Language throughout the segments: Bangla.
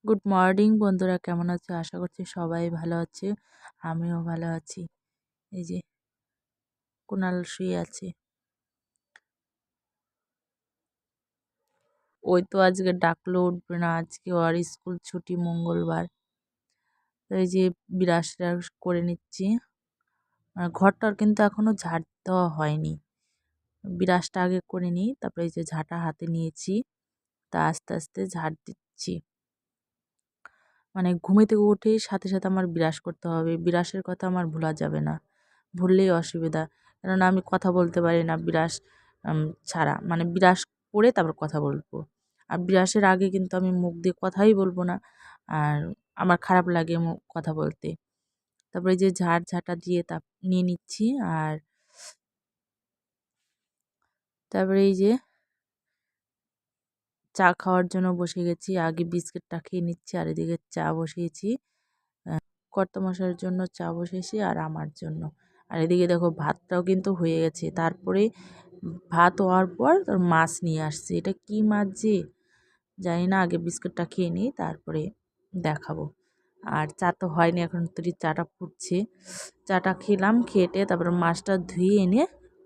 গুড মর্নিং বন্ধুরা, কেমন আছো? আশা করছি সবাই ভালো আছে। আমিও ভালো আছি। এই যে কুনাল শুয়ে আছে। ওই তো আজকে ডাকলো উঠবে না, আজকে ওর স্কুল ছুটি মঙ্গলবার। তো এই যে বিরাস টিরাস করে নিচ্ছি। আর ঘরটার কিন্তু এখনো ঝাড় দেওয়া হয়নি। বিরাসটা আগে করে নিই, তারপরে এই যে ঝাঁটা হাতে নিয়েছি, তা আস্তে আস্তে ঝাড় দিচ্ছি। মানে ঘুমে থেকে উঠেই সাথে সাথে আমার বিরাস করতে হবে, বিরাসের কথা আমার ভোলা যাবে না, ভুললেই অসুবিধা। কেননা আমি কথা বলতে পারি না বিরাস ছাড়া, মানে বিরাস করে তারপর কথা বলবো। আর বিরাসের আগে কিন্তু আমি মুখ দিয়ে কথাই বলবো না, আর আমার খারাপ লাগে মুখ কথা বলতে। তারপরে এই যে ঝাঁটা দিয়ে নিয়ে নিচ্ছি। আর তারপরে এই যে চা খাওয়ার জন্য বসে গেছি, আগে বিস্কিটটা খেয়ে নিচ্ছি আর এদিকে চা বসিয়েছি। কর্তামশাইয়ের জন্য চা বসিয়েছি আর আমার জন্য। আর এদিকে দেখো ভাতটাও কিন্তু হয়ে গেছে। তারপরে ভাত হওয়ার পর তোর মাছ নিয়ে আসছে। এটা কি মাছ যে জানি না, আগে বিস্কুটটা খেয়ে নিই তারপরে দেখাবো। আর চা তো হয়নি, এখন তুই চাটা ফুটছে। চাটা খেলাম, খেটে তারপরে মাছটা ধুয়ে এনে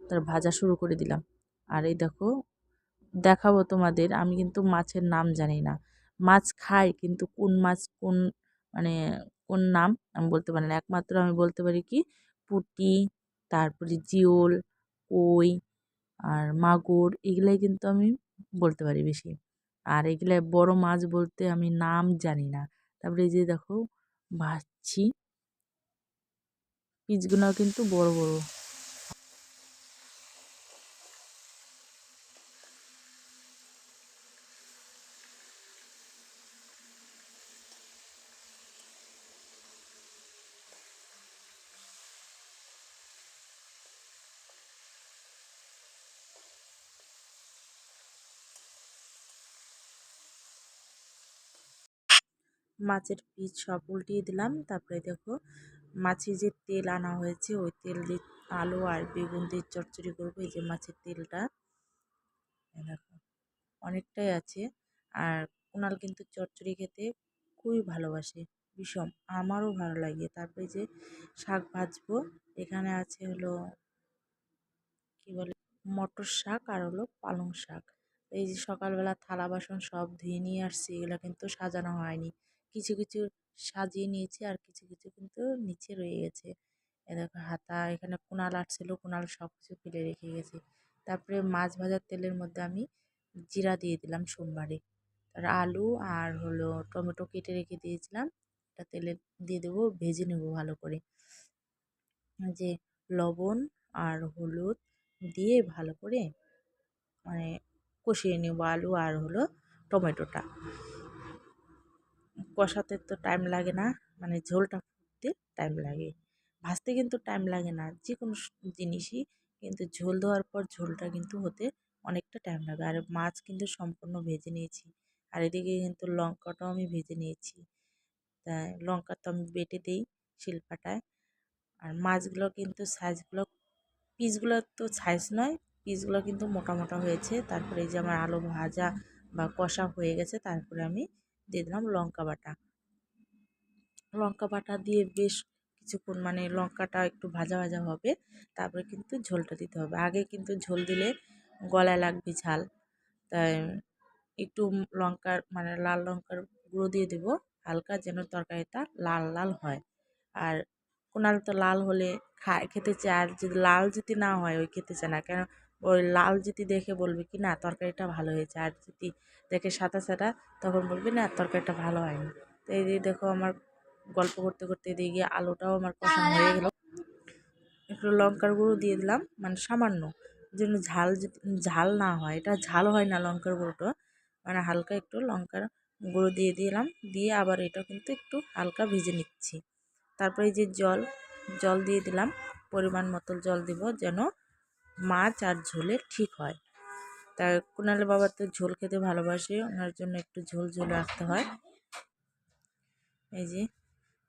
তার ভাজা শুরু করে দিলাম। আর এই দেখো দেখাবো তোমাদের, আমি কিন্তু মাছের নাম জানি না। মাছ খাই কিন্তু কোন মাছ কোন, মানে কোন নাম আমি বলতে পারি না। একমাত্র আমি বলতে পারি কি পুঁটি, তারপরে জিওল, কই আর মাগুর, এগুলাই কিন্তু আমি বলতে পারি বেশি। আর এগুলা বড় মাছ বলতে আমি নাম জানি না। তারপরে এই যে দেখো ভাজছি, পিসগুলো কিন্তু বড় বড়। মাছের পিস সব উল্টিয়ে দিলাম। তারপরে দেখো মাছে যে তেল আনা হয়েছে, ওই তেল দিয়ে আলু আর বেগুন দিয়ে চচ্চড়ি করবো। এই যে মাছের তেলটা দেখো অনেকটাই আছে। আর কুনাল কিন্তু চচ্চড়ি খেতে খুবই ভালোবাসে, ভীষণ, আমারও ভালো লাগে। তারপরে যে শাক ভাজবো, এখানে আছে হলো কি বলে মটর শাক আর হলো পালং শাক। এই যে সকালবেলা থালা বাসন সব ধুয়ে নিয়ে আসছি, এগুলো কিন্তু সাজানো হয়নি। কিছু কিছু সাজিয়ে নিয়েছি আর কিছু কিছু কিন্তু নিচে রয়ে গেছে। এ দেখো হাতা, এখানে কুনাল আসছিল, কুনাল সব কিছু ফেলে রেখে গেছে। তারপরে মাছ ভাজার তেলের মধ্যে আমি জিরা দিয়ে দিলাম সোমবারে। আর আলু আর হলো টমেটো কেটে রেখে দিয়েছিলাম, এটা তেলে দিয়ে দেবো, ভেজে নেবো ভালো করে। যে লবণ আর হলুদ দিয়ে ভালো করে মানে কষিয়ে নেবো আলু আর হলো টমেটোটা। কষাতে তো টাইম লাগে না, মানে ঝোলটা ফুটতে টাইম লাগে। ভাজতে কিন্তু টাইম লাগে না যে কোনো জিনিসই, কিন্তু ঝোল দেওয়ার পর ঝোলটা কিন্তু হতে অনেকটা টাইম লাগে। আর মাছ কিন্তু সম্পূর্ণ ভেজে নিয়েছি। আর এদিকে কিন্তু লঙ্কাটাও আমি ভেজে নিয়েছি। তাই লঙ্কা তো আমি বেটে দিই শিলপাটায়। আর মাছগুলো কিন্তু সাইজগুলো, পিসগুলো তো সাইজ নয়, পিসগুলো কিন্তু মোটা মোটা হয়েছে। তারপরে এই যে আমার আলু ভাজা বা কষা হয়ে গেছে, তারপরে আমি দিয়ে দিলাম লঙ্কা বাটা। লঙ্কা বাটা দিয়ে বেশ কিছুক্ষণ, মানে লঙ্কাটা একটু ভাজা ভাজা হবে, তারপরে কিন্তু ঝোলটা দিতে হবে। আগে কিন্তু ঝোল দিলে গলায় লাগবে ঝাল, তাই একটু লঙ্কার মানে লাল লঙ্কার গুঁড়ো দিয়ে দেবো হালকা, যেন তরকারিটা লাল লাল হয়। আর কোনাল তো লাল হলে খায়, খেতে চায়। আর যদি লাল যদি না হয় ওই খেতে চায় না, কেন ওই লাল যদি দেখে বলবে কি না তরকারিটা ভালো হয়েছে, আর যদি দেখে সাদা সাদা তখন বলবে না তরকারিটা ভালো হয়নি। তো এই দিয়ে দেখো আমার গল্প করতে করতে এদিকে আলুটাও আমার কষানো হয়ে গেল। একটু লঙ্কার গুঁড়ো দিয়ে দিলাম, মানে সামান্য, যেন ঝাল ঝাল না হয়, এটা ঝাল হয় না লঙ্কার গুঁড়োটা, মানে হালকা একটু লঙ্কার গুঁড়ো দিয়ে দিলাম। দিয়ে আবার এটা কিন্তু একটু হালকা ভেজে নিচ্ছি। তারপরে এই যে জল, জল দিয়ে দিলাম, পরিমাণ মতো জল দিব যেন মাছ আর ঝোলে ঠিক হয়। তাই কুনালের বাবা তো ঝোল খেতে ভালোবাসে, ওনার জন্য একটু ঝোল ঝোল রাখতে হয়। এই যে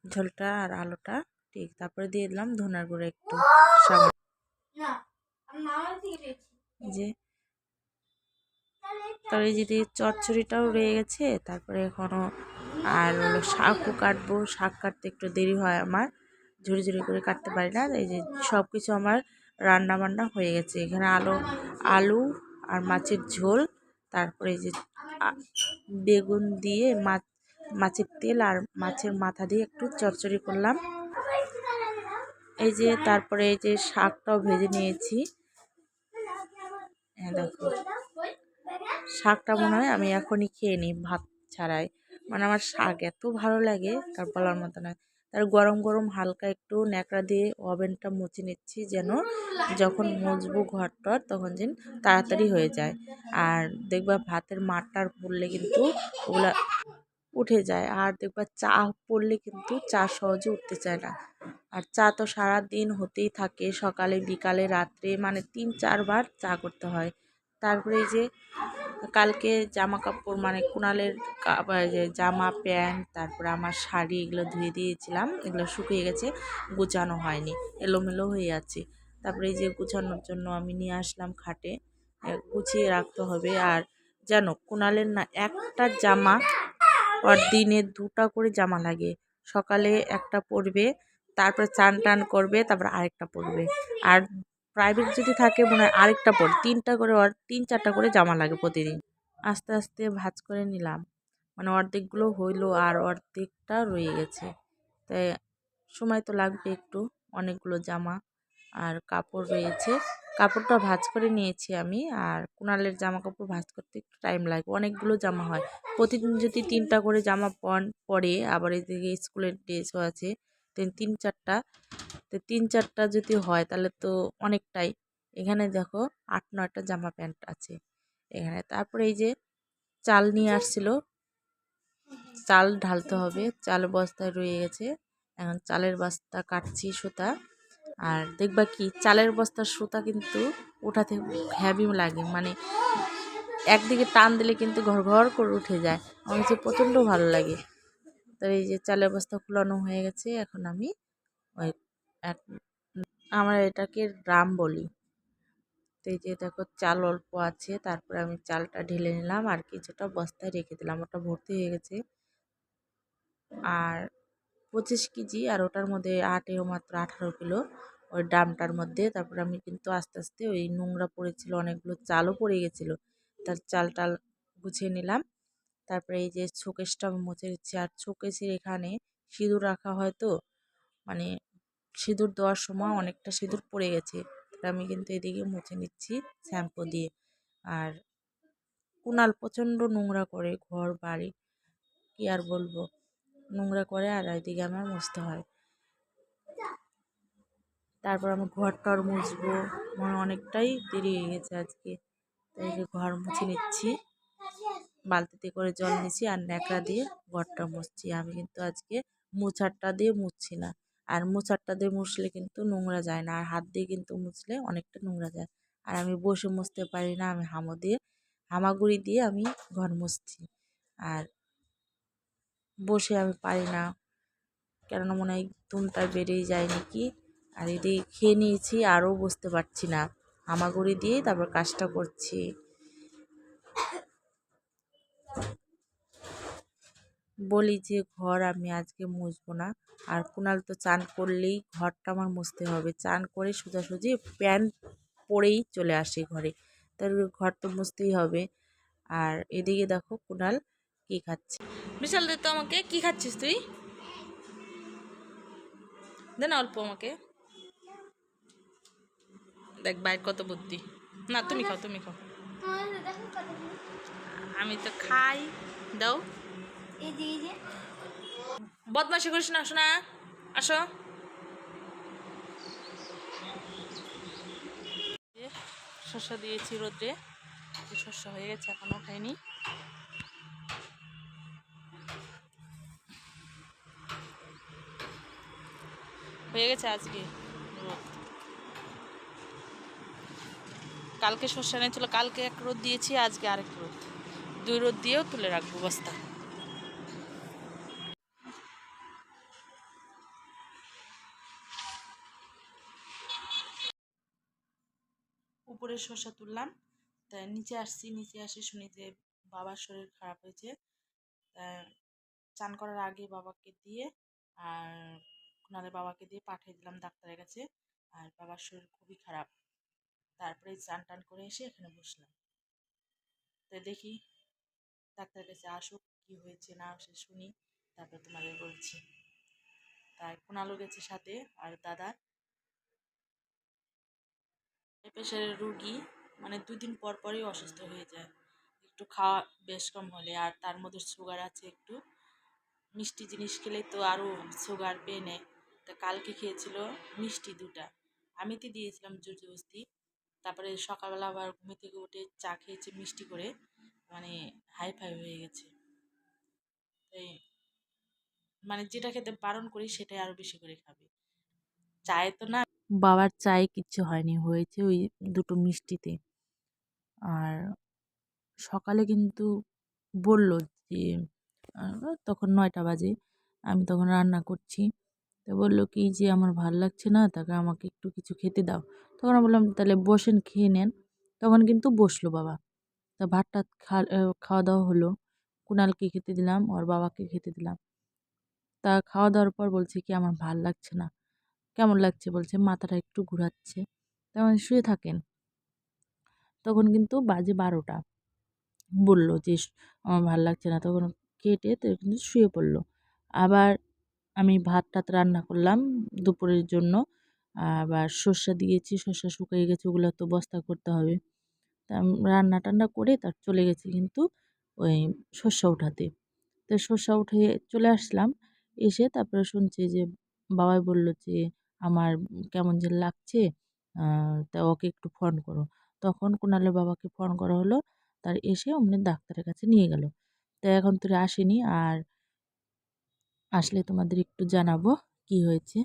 ঝোলটা আর আলুটা ঠিক। তারপরে দিয়ে দিলাম ধনার গুঁড়ো একটু সামান্য। যে তার এই যদি চচ্চড়িটাও রয়ে গেছে। তারপরে এখনও আর হলো শাকও কাটবো। শাক কাটতে একটু দেরি হয় আমার, ঝুড়ি ঝুড়ি করে কাটতে পারি না। এই যে সব কিছু আমার রান্না বান্না হয়ে গেছে। এখানে আলু আর মাছের ঝোল, তারপরে এই যে বেগুন দিয়ে মাছের তেল আর মাছের মাথা দিয়ে একটু চচ্চড়ি করলাম। এই যে তারপরে এই যে শাকটাও ভেজে নিয়েছি। হ্যাঁ দেখো, শাকটা মনে হয় আমি এখনই খেয়ে নিই ভাত ছাড়াই। মানে আমার শাক এত ভালো লাগে তার বলার মতো নয়। তার গরম গরম হালকা একটু ন্যাকড়া দিয়ে ওভেনটা মুছে নিচ্ছি, যেন যখন মুছবো ঘরটর তখন যেন তাড়াতাড়ি হয়ে যায়। আর দেখবা ভাতের মাঠটার পড়লে কিন্তু ওগুলা উঠে যায়। আর দেখবা চা পড়লে কিন্তু চা সহজে উঠতে চায় না। আর চা তো সারা দিন হতেই থাকে, সকালে বিকালে রাত্রে, মানে 3-4 বার চা করতে হয়। তারপরে এই যে কালকে জামা কাপড়, মানে কুনালের যে জামা প্যান্ট, তারপরে আমার শাড়ি, এগুলো ধুয়ে দিয়েছিলাম। এগুলো শুকিয়ে গেছে, গুছানো হয়নি, এলোমেলো হয়ে আছে। তারপরে এই যে গুছানোর জন্য আমি নিয়ে আসলাম খাটে, গুছিয়ে রাখতে হবে। আর জানো কুনালের না একটা জামা, আর দিনে 2টা করে জামা লাগে। সকালে একটা পরবে, তারপরে চান টান করবে, তারপর আরেকটা পরবে। আর প্রাইভেট যদি থাকে মনে হয় আরেকটা পর, 3টা করে, আর 3-4টা করে জামা লাগে প্রতিদিন। আস্তে আস্তে ভাঁজ করে নিলাম, মানে অর্ধেকগুলো হইলো আর অর্ধেকটা রয়ে গেছে। তাই সময় তো লাগবে একটু, অনেকগুলো জামা আর কাপড় রয়েছে। কাপড়টা ভাঁজ করে নিয়েছি আমি। আর কুনালের জামা কাপড় ভাঁজ করতে একটু টাইম লাগে, অনেকগুলো জামা হয়। প্রতিদিন যদি 3টা করে জামা পরে, আবার এদিকে স্কুলের ড্রেসও আছে, 3-4টা, তো 3-4টা যদি হয় তাহলে তো অনেকটাই। এখানে দেখো 8-9টা জামা প্যান্ট আছে এখানে। তারপরে এই যে চাল নিয়ে আসছিল, চাল ঢালতে হবে, চাল বস্তায় রয়ে গেছে। এখন চালের বস্তা কাটছি সুতা। আর দেখবা কি, চালের বস্তার সুতা কিন্তু ওঠাতে হেভি লাগে, মানে একদিকে টান দিলে কিন্তু ঘর ঘর করে উঠে যায়। আমার কাছে প্রচণ্ড ভালো লাগে। তো এই যে চালের বস্তা ফুলানো হয়ে গেছে। এখন আমি ওই আমরা এটাকে ড্রাম বলি। তো এই যে দেখো চাল অল্প আছে, তারপরে আমি চালটা ঢেলে নিলাম আর কিছুটা বস্তায় রেখে দিলাম, ওটা ভর্তি হয়ে গেছে। আর 25 কেজি, আর ওটার মধ্যে আটেও মাত্র 18 কিলো ওই ড্রামটার মধ্যে। তারপরে আমি কিন্তু আস্তে আস্তে, ওই নোংরা পড়েছিল, অনেকগুলো চালও পড়ে গেছিলো, তার চাল টাল গুছিয়ে নিলাম। তারপরে এই যে শোকেসটা মুছে দিচ্ছি। আর শোকেসের এখানে সিঁদুর রাখা হয় তো, মানে সিঁদুর দেওয়ার সময় অনেকটা সিঁদুর পড়ে গেছে, আমি কিন্তু এদিকে মুছে নিচ্ছি শ্যাম্পু দিয়ে। আর কুনাল প্রচণ্ড নোংরা করে ঘর বাড়ি, কি আর বলবো, নোংরা করে। আর এদিকে আমার মুছতে হয়। তারপর আমি ঘরটার মুছবো, মানে অনেকটাই দেরি হয়ে গেছে আজকে। তাই যে ঘর মুছে নিচ্ছি, বালতিতে করে জল নিচ্ছি আর ন্যাকড়া দিয়ে ঘরটা মুছছি। আমি কিন্তু আজকে মোছারটা দিয়ে মুছছি না। আর মোছারটা দিয়ে মুছলে কিন্তু নোংরা যায় না, আর হাত দিয়ে কিন্তু মুছলে অনেকটা নোংরা যায়। আর আমি বসে মুছতে পারি না, আমি হামাগুড়ি দিয়ে আমি ঘর মুছছি। আর বসে আমি পারি না, কেননা মনে হয় তুমটা বেড়েই যায় নাকি। আর এদিকে খেয়ে নিয়েছি, আরও বসতে পারছি না, হামাগুড়ি দিয়েই তারপর কাজটা করছি। বলি যে ঘর আমি আজকে মুছবো না। আর কুনাল তো চান করলেই ঘরটা আমার মুছতে হবে, চান করে সোজাসুজি প্যান্ট পরেই চলে আসে ঘরে, তার ঘর তো মুছতেই হবে। আর এদিকে দেখো কুনাল কি খাচ্ছে। বিশাল দে তো আমাকে, কি খাচ্ছিস তুই? দে না অল্প আমাকে। দেখ বাইর কত বুদ্ধি। না তুমি খাও, তুমি খাও। আমি তো খাই, দাও। বদমাশি করিস না, আসো না, আসো। শস্য দিয়েছি রোদ্রে, শস্য হয়ে গেছে, এখনো খাইনি। হয়ে গেছে আজকে রোদ। কালকে শস্য এনেছিল, কালকে এক রোদ দিয়েছি, আজকে আরেক রোদ, 2 রোদ দিয়েও তুলে রাখবো বস্তা। উপরের শসা তুললাম, তাই নিচে আসছি, নিচে আসে শুনি যে বাবার শরীর খারাপ হয়েছে। তা চান করার আগে বাবাকে দিয়ে আর কুনালের বাবাকে দিয়ে পাঠিয়ে দিলাম ডাক্তারের কাছে। আর বাবার শরীর খুবই খারাপ। তারপরে চান টান করে এসে এখানে বসলাম। তো দেখি ডাক্তারের কাছে আসুক, কি হয়েছে না সে শুনি, তারপর তোমাদের বলছি। তাই কুনালও গেছে সাথে, আর দাদা। প্রেশারের রুগী, মানে 2 দিন পর পরই অসুস্থ হয়ে যায় একটু খাওয়া বেশ কম হলে, আর তার মধ্যে সুগার আছে একটু। মিষ্টি জিনিস খেলেই তো আরও সুগার পেয়ে নেয়। তা কালকে খেয়েছিল মিষ্টি 2টা, আমি তো দিয়েছিলাম জোর জবরদস্তি। তারপরে সকালবেলা আবার ঘুম থেকে উঠে চা খেয়েছে মিষ্টি করে, মানে হাই ফাই হয়ে গেছে। তাই মানে যেটা খেতে বারণ করি সেটাই আরো বেশি করে খাবে। চায়ে তো না, বাবার চায়ে কিচ্ছু হয়নি, হয়েছে ওই 2টো মিষ্টিতে। আর সকালে কিন্তু বলল যে তখন 9টা বাজে, আমি তখন রান্না করছি। তো বললো কি যে আমার ভাল লাগছে না, তাকে আমাকে একটু কিছু খেতে দাও। তখন আমি বললাম তাহলে বসেন খেয়ে নেন। তখন কিন্তু বসলো বাবা। তা ভাত টাত খাওয়া দাওয়া হলো। কুনালকে খেতে দিলাম, ওর বাবাকে খেতে দিলাম। তা খাওয়া দাওয়ার পর বলছে কি আমার ভাল লাগছে না। কেমন লাগছে বলছে, মাথাটা একটু ঘুরাচ্ছে। তেমন শুয়ে থাকেন। তখন কিন্তু বাজে 12টা। বলল যে আমার ভাল লাগছে না, তখন কেটে তো কিন্তু শুয়ে পড়লো। আবার আমি ভাত টাত রান্না করলাম দুপুরের জন্য। আবার সর্ষে দিয়েছি, সর্ষে শুকিয়ে গেছে, ওগুলো তো বস্তা করতে হবে। তা রান্না টান্না করে তার চলে গেছি কিন্তু ওই সর্ষে উঠাতে। তো সর্ষে উঠে চলে আসলাম। এসে তারপরে শুনছি যে বাবাই বলল যে আমার কেমন যেন লাগছে, তা ওকে একটু ফোন করো। তখন কুণালের বাবাকে ফোন করা হলো। তার এসে অমনি ডাক্তারের কাছে নিয়ে গেল। তো এখন তোরে আসেনি, আর আসলে তোমাদের একটু জানাবো কি হয়েছে।